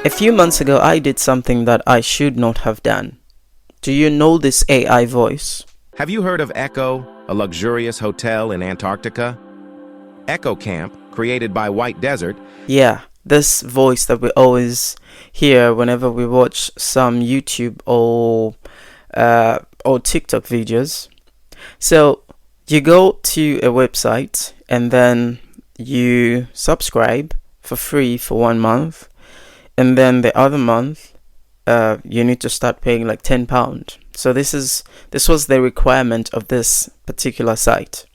A few months ago, I did something that I should not have done. Do you know this AI voice? Have you heard of Echo, a luxurious hotel in Antarctica? Echo Camp, created by White Desert. Yeah, this voice that we always hear whenever we watch some YouTube or TikTok videos. So you go to a website and then you subscribe for free for 1 month, and then the other month you need to start paying like £10. So this was the requirement of this particular site.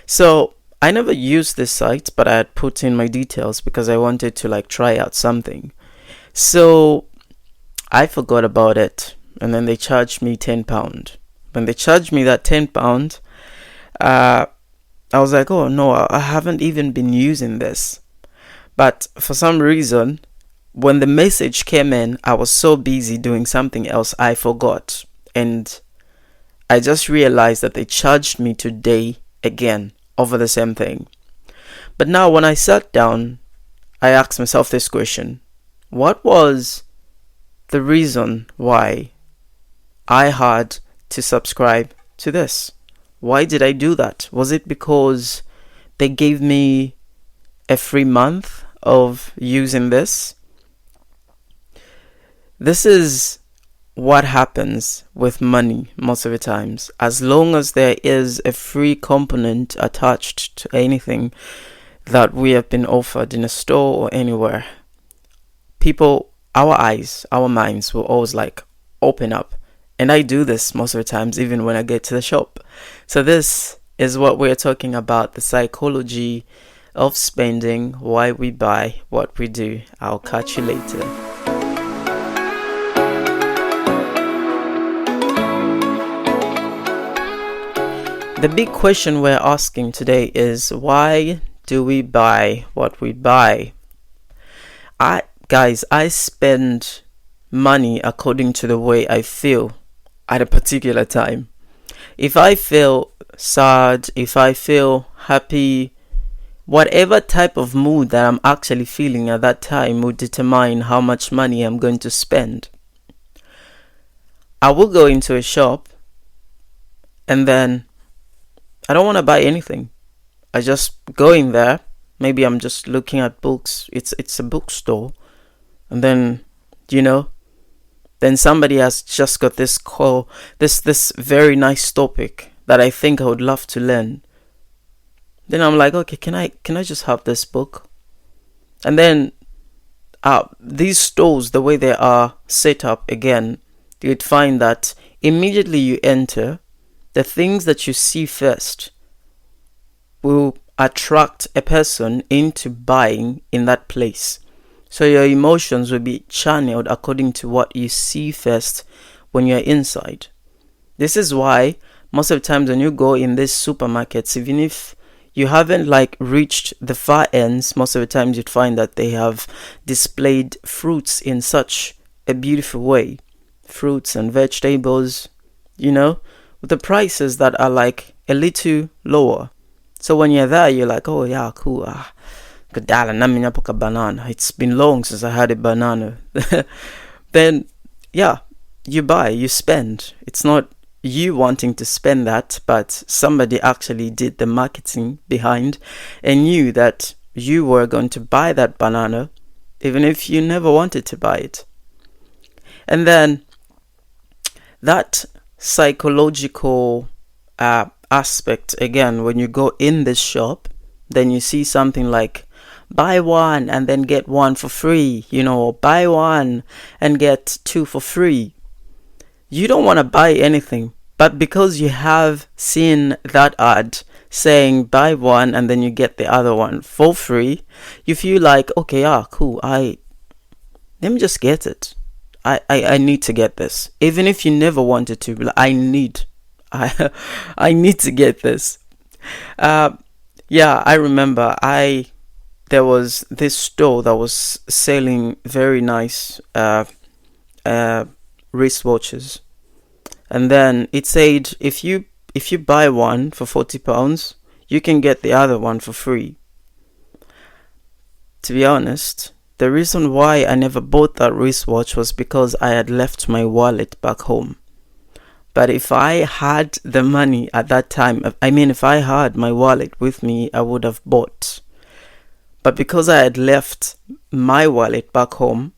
So I never used this site, but I had put in my details because I wanted to like try out something. So I forgot about it, and then they charged me £10. When they charged me that £10, I was like, oh no, I haven't even been using this. But for some reason, when the message came in, I was so busy doing something else, I forgot. And I just realized that they charged me today again over the same thing. But now when I sat down, I asked myself this question. What was the reason why I had to subscribe to this? Why did I do that? Was it because they gave me a free month of using this? This is what happens with money most of the times. As long as there is a free component attached to anything that we have been offered in a store or anywhere, people, our eyes, our minds will always like open up. And I do this most of the times, even when I get to the shop. So this is what we're talking about, the psychology of spending, why we buy what we do. I'll catch you later. The big question we're asking today is, why do we buy what we buy? I spend money according to the way I feel at a particular time. If I feel sad, if I feel happy, whatever type of mood that I'm actually feeling at that time will determine how much money I'm going to spend. I will go into a shop and then I don't want to buy anything. I just go in there. Maybe I'm just looking at books. It's a bookstore. And then, then somebody has just got this very nice topic that I think I would love to learn. Then I'm like, okay, can I just have this book? And then these stores, the way they are set up again, you'd find that immediately you enter, the things that you see first will attract a person into buying in that place. So your emotions will be channeled according to what you see first when you're inside. This is why most of the times when you go in these supermarkets, even if you haven't like reached the far ends, most of the times you'd find that they have displayed fruits in such a beautiful way. Fruits and vegetables, with the prices that are like a little lower. So when you're there, you're like, oh yeah, cool. Banana. It's been long since I had a banana. Then, yeah, you buy, you spend. It's not you wanting to spend that, but somebody actually did the marketing behind and knew that you were going to buy that banana, even if you never wanted to buy it. And then that psychological aspect, again, when you go in this shop, then you see something like buy one and then get one for free, or buy one and get two for free. You don't want to buy anything, but because you have seen that ad saying buy one and then you get the other one for free, you feel like, okay, cool, let me just get it. I need to get this. Even if you never wanted to, like, I need to get this. I remember there was this store that was selling very nice wristwatches, and then it said if you buy one for £40, you can get the other one for free. To be honest, the reason why I never bought that wristwatch was because I had left my wallet back home. But if I had the money at that time, if I had my wallet with me, I would have bought. But because I had left my wallet back home,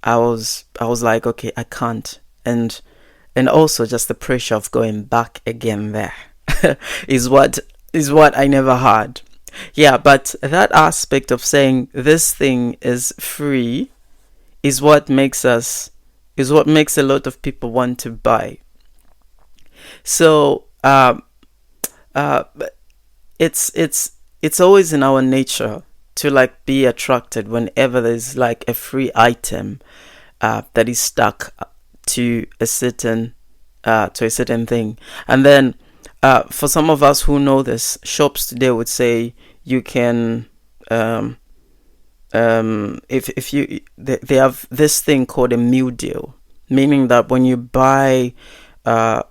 I was like, okay, I can't. And also just the pressure of going back again there is what I never had. Yeah, but that aspect of saying this thing is free is what makes a lot of people want to buy. So it's always in our nature to like be attracted whenever there's like a free item that is stuck to a certain thing. And then for some of us who know this, shops today would say you can if you they have this thing called a meal deal, meaning that when you buy a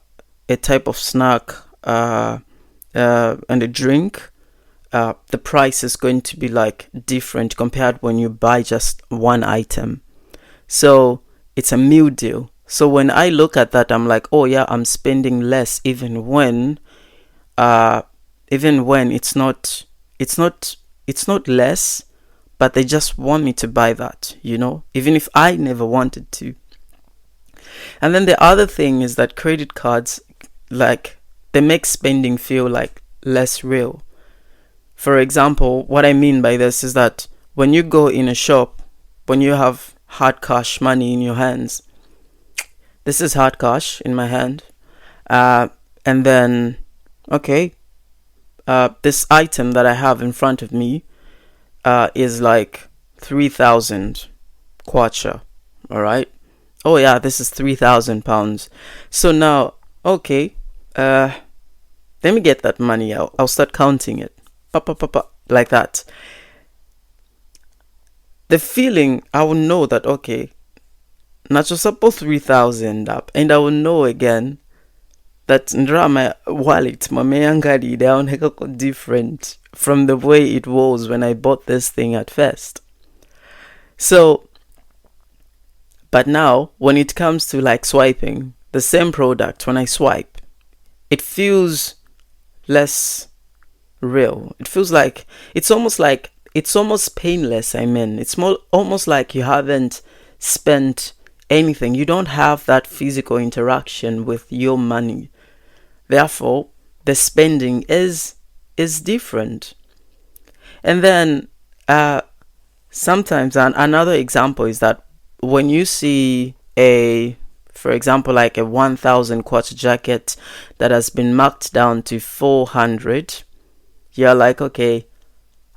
type of snack and a drink, the price is going to be like different compared when you buy just one item. So it's a meal deal. So when I look at that, I'm like, oh yeah, I'm spending less, even when it's not less, but they just want me to buy that, even if I never wanted to. And then the other thing is that credit cards, like, they make spending feel like less real. For example, what I mean by this is that when you go in a shop, when you have hard cash money in your hands, this is hard cash in my hand, and then, okay, this item that I have in front of me is like 3,000 kwacha, all right? Oh yeah, this is 3,000 pounds. So now, okay, let me get that money out. I'll start counting it. Like that. The feeling, I will know that, okay, nacho sapo 3,000 up, and I will know again that ndra my wallet mameyangari down different from the way it was when I bought this thing at first. So, but now when it comes to like swiping the same product, when I swipe, it feels less real. It feels like it's almost painless. It's almost like you haven't spent anything. You don't have that physical interaction with your money. Therefore, the spending is different. And then sometimes another example is that when you see for example, like a 1,000 kwacha jacket that has been marked down to 400, you're like, okay,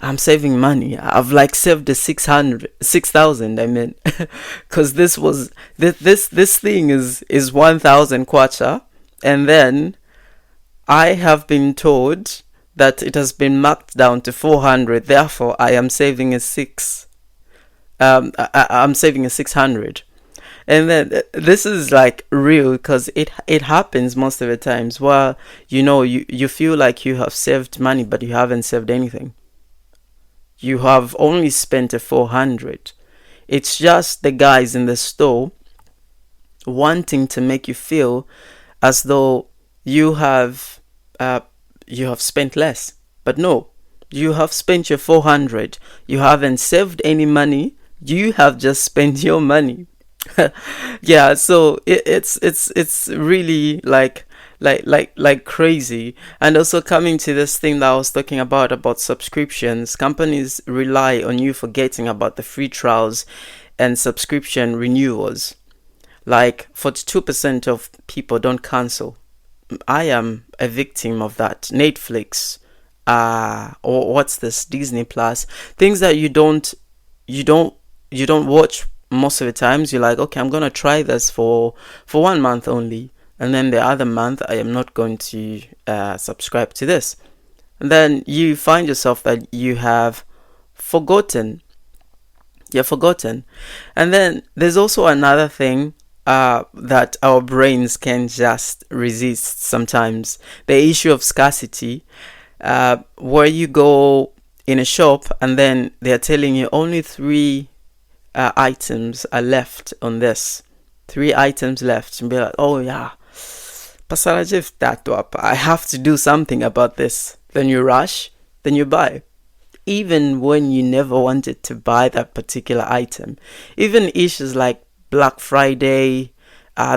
I'm saving money. I've like saved the 6,000. Because this thing is 1,000 kwacha, and then I have been told that it has been marked down to 400. Therefore, I am saving I'm saving a 600. And then this is like real, because it happens most of the times where you feel like you have saved money, but you haven't saved anything. You have only spent a 400. It's just the guys in the store wanting to make you feel as though you have spent less. But no, you have spent your 400. You haven't saved any money. You have just spent your money. Yeah, so it's really like crazy. And also, coming to this thing that I was talking about subscriptions, companies rely on you forgetting about the free trials and subscription renewals. Like 42% of people don't cancel. I am a victim of that. Netflix, or what's this, Disney Plus, things that you don't watch most of the times. You're like, okay, I'm gonna try this for 1 month only, and then the other month I am not going to subscribe to this. And then you find yourself that you have forgotten. You're forgotten. And then there's also another thing that our brains can just resist sometimes. The issue of scarcity, where you go in a shop and then they're telling you only three items are left on this. 3 items left, and be like, oh yeah, pasaraje tatu hapa, I have to do something about this. Then you rush, then you buy. Even when you never wanted to buy that particular item. Even issues like Black Friday,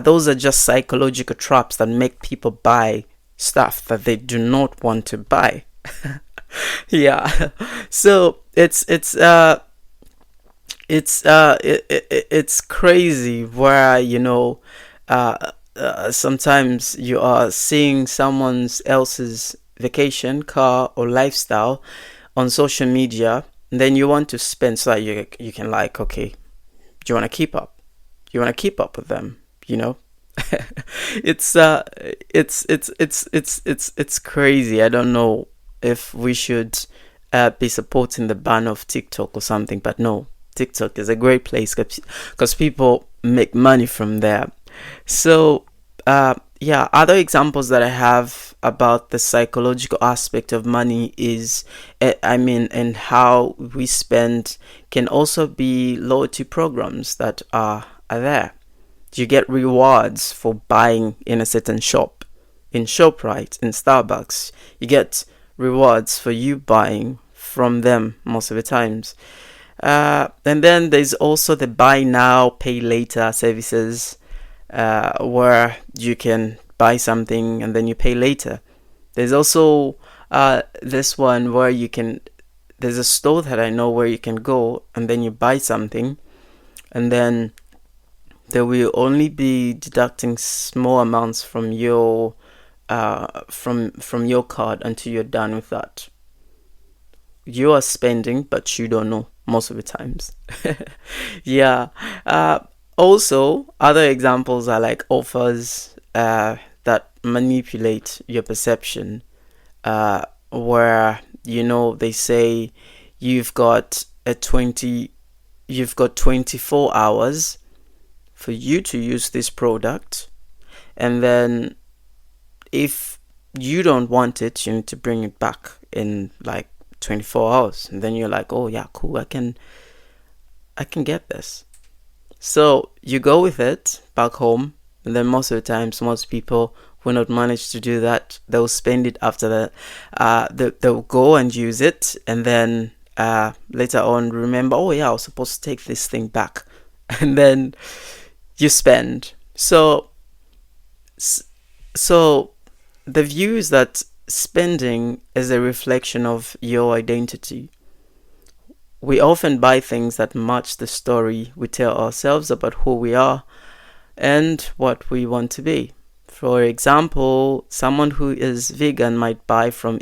those are just psychological traps that make people buy stuff that they do not want to buy. Yeah. So it's crazy where, sometimes you are seeing someone else's vacation, car, or lifestyle on social media, and then you want to spend so that you can, like, okay, do you want to keep up? You want to keep up with them, it's crazy. I don't know if we should be supporting the ban of TikTok or something, but no, TikTok is a great place because people make money from there. So other examples that I have about the psychological aspect of money is, and how we spend, can also be loyalty programs that are there. You get rewards for buying in a certain shop, in ShopRite, in Starbucks. You get rewards for you buying from them most of the times. And then there's also the buy now, pay later services, where you can buy something and then you pay later. There's also this one where there's a store that I know where you can go and then you buy something, and then they will only be deducting small amounts from your from your card until you're done with that. You are spending, but you don't know most of the times. Yeah. Also, other examples are like offers that manipulate your perception, where they say you've got 24 hours for you to use this product, and then if you don't want it, you need to bring it back in like 24 hours, and then you're like, oh yeah, cool, I can get this. So you go with it back home, and then most of the times, most people will not manage to do that. They'll spend it after that. They'll go and use it, and then later on remember, oh yeah, I was supposed to take this thing back, and then you spend. So the view is that spending is a reflection of your identity. We often buy things that match the story we tell ourselves about who we are and what we want to be. For example, someone who is vegan might buy from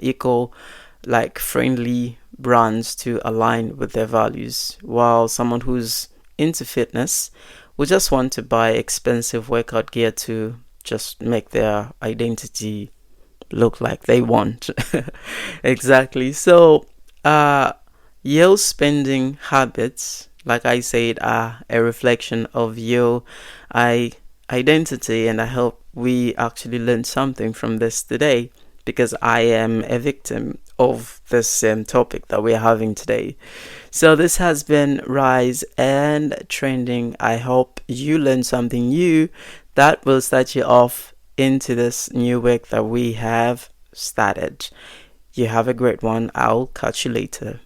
friendly brands to align with their values, while someone who's into fitness will just want to buy expensive workout gear to just make their identity look like they want. Exactly. So your spending habits, like I said, are a reflection of your identity, and I hope we actually learned something from this today, because I am a victim of this same topic that we're having today. So this has been Rise and Trending. I hope you learned something new that will start you off into this new week that we have started. You have a great one. I'll catch you later.